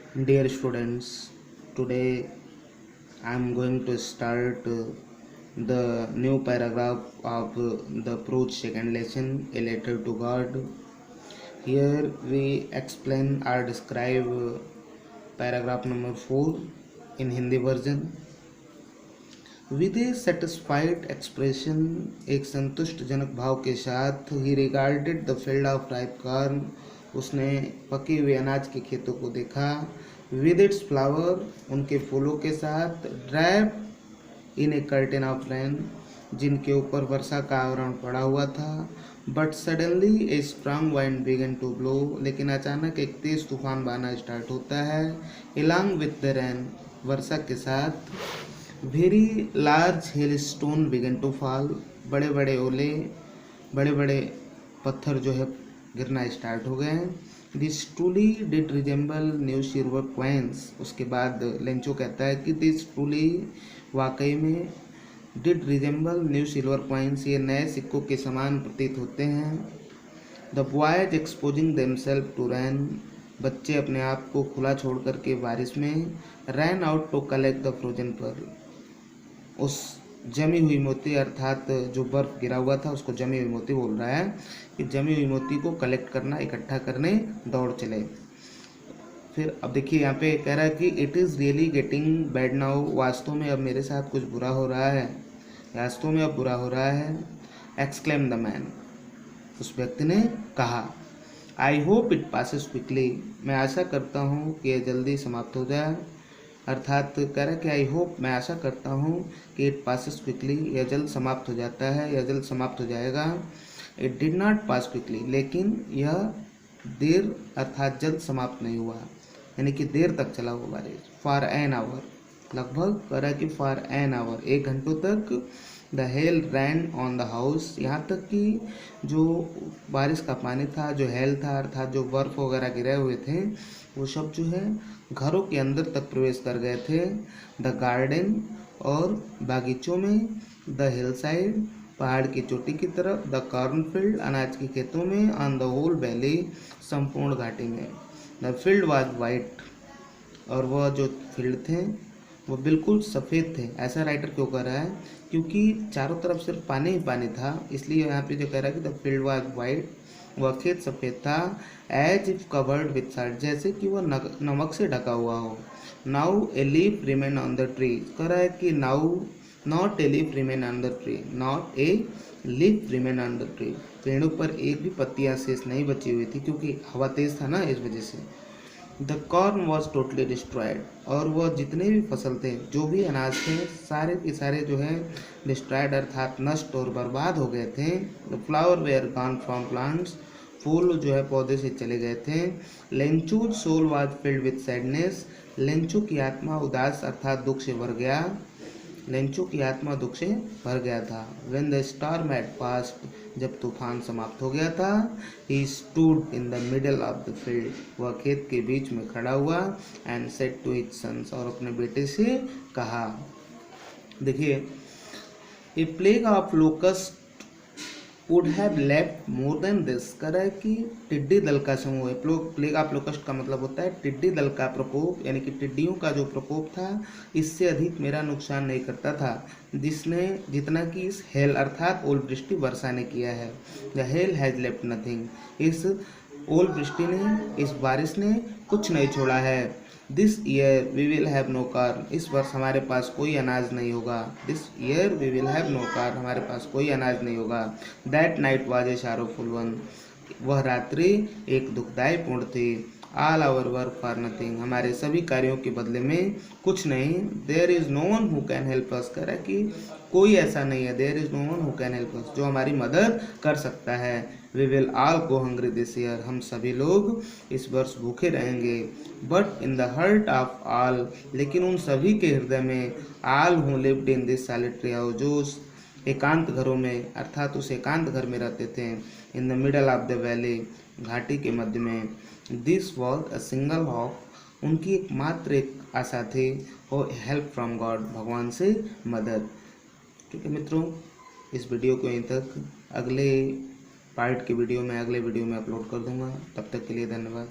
Dear students, today I am going to start the new paragraph of the Proust second lesson, A Letter to God. Here we explain or describe paragraph number 4 in Hindi version. With A satisfied expression, एक संतुष्टजनक भाव के साथ, ही regarded the field of ripe corn, उसने पके हुए अनाज के खेतों को देखा, विद इट्स फ्लावर, उनके फूलों के साथ, drape in a curtain of rain, जिनके ऊपर वर्षा का आवरण पड़ा हुआ था, but suddenly a strong wind began to blow, लेकिन अचानक एक तेज तूफान बहना स्टार्ट होता है, एलॉन्ग विद द रेन, वर्षा के साथ, very large hail stone began to fall, बड़े बड़े ओले, बड़े बड़े पत्थर जो है गिरना स्टार्ट हो गए हैं। This truly did resemble new silver coins, उसके बाद लेंचो कहता है कि दिस ट्रूली, वाकई में, did resemble new silver coins, ये नए सिक्कों के समान प्रतीत होते हैं। The boys exposing themselves to rain, बच्चे अपने आप को खुला छोड़ करके बारिश में, rain out to collect the frozen pearl, उस जमी हुई मोती अर्थात जो बर्फ गिरा हुआ था उसको जमी हुई मोती बोल रहा है कि जमी हुई मोती को कलेक्ट करना, इकट्ठा करने दौड़ चले। फिर अब देखिए यहाँ पे कह रहा है कि it is really getting bad now, वास्तव में अब मेरे साथ कुछ बुरा हो रहा है, वास्तव में अब बुरा हो रहा है। एक्सक्लेम द मैन, उस व्यक्ति ने कहा। I hope it passes quickly, मैं आशा करता हूँ कि यह जल्दी समाप्त हो जाए, अर्थात कह रहा है कि आई होप, मैं आशा करता हूँ कि इट पासेस क्विकली, यह जल्द समाप्त हो जाता है, यह जल्द समाप्त हो जाएगा। It did not pass quickly, लेकिन यह देर अर्थात जल्द समाप्त नहीं हुआ, यानी कि देर तक चला वो बारिश। फॉर एन आवर, लगभग कह रहा है कि फॉर एन आवर, 1 घंटों तक। The hail ran on the house, यहाँ तक कि जो बारिश का पानी था, जो हेल था अर्थात जो बर्फ़ वगैरह गिरे हुए थे, वो सब जो है घरों के अंदर तक प्रवेश कर गए थे। द गार्डन, और बागीचों में, द हिल साइड, पहाड़ की चोटी की तरफ, द कॉर्नफील्ड, अनाज के खेतों में, ऑन द होल वैली, संपूर्ण घाटी में। द फील्ड वाज वाइट, और वह जो फील्ड थे वो बिल्कुल सफ़ेद थे। ऐसा राइटर क्यों कर रहा है? क्योंकि चारों तरफ सिर्फ पानी ही पानी था, इसलिए यहाँ पे जो कह रहा है कि द फील्ड वाज वाइट, वह खेत सफ़ेद था। As if covered with salt, जैसे कि वह नमक से ढका हुआ हो। Now a leaf remain on the tree, कह रहा है कि now not a leaf remain on the tree, not a leaf remain on the tree, पेड़ों पर एक भी पत्तियाँ शेष नहीं बची हुई थी, क्योंकि हवा तेज था ना, इस वजह से। The corn was totally destroyed, और वह जितने भी फसल थे, जो भी अनाज थे, सारे के सारे जो है डिस्ट्रॉयड अर्थात नष्ट और बर्बाद हो गए थे। The flower were gone from plants, फूल जो है पौधे से चले गए थे। Lencho's soul was filled with sadness, Lencho की आत्मा उदास अर्थात दुख से भर गया, लेंचू की आत्मा दुख से भर गया था। When the storm had passed, जब तूफान समाप्त हो गया था, he stood in the middle of the field, वह खेत के बीच में खड़ा हुआ, and said to his sons, और अपने बेटे से कहा। देखिए, a plague of locust would have left more than this, कह रहा है कि टिड्डी दल का समूह है। प्लेग ऑफ लोकस्ट का मतलब होता है टिड्डी दल का प्रकोप, यानी कि टिड्डियों का जो प्रकोप था, इससे अधिक मेरा नुकसान नहीं करता था, जितना कि इस हेल अर्थात ओलावृष्टि वर्षा ने किया है। The hell has left nothing, इस ओलावृष्टि ने, इस बारिश ने कुछ नहीं छोड़ा है। This year we will have no corn, इस वर्ष हमारे पास कोई अनाज नहीं होगा। This year we will have no corn, हमारे पास कोई अनाज नहीं होगा। That night was a sorrowful one, वह रात्रि एक दुखदाई पूर्ण थी। All our work for nothing, हमारे सभी कार्यों के बदले में कुछ नहीं। There is no one who can help us, कह रहा है कि कोई ऐसा नहीं है, there is no one who can help us, जो हमारी मदद कर सकता है। We will all go hungry this year, हम सभी लोग इस वर्ष भूखे रहेंगे। But in the heart of all, लेकिन उन सभी के हृदय में, all who lived in this solitary house, जो उस एकांत घरों में अर्थात उस एकांत घर में रहते थे, इन the middle of the valley, घाटी के मध्य में। This was a single hope, उनकी एकमात्र एक आशा थी, और हेल्प फ्रॉम गॉड, भगवान से मदद। ठीक है मित्रों, इस वीडियो को यहीं तक, अगले पार्ट के वीडियो में अगले वीडियो में अपलोड कर दूंगा। तब तक के लिए धन्यवाद।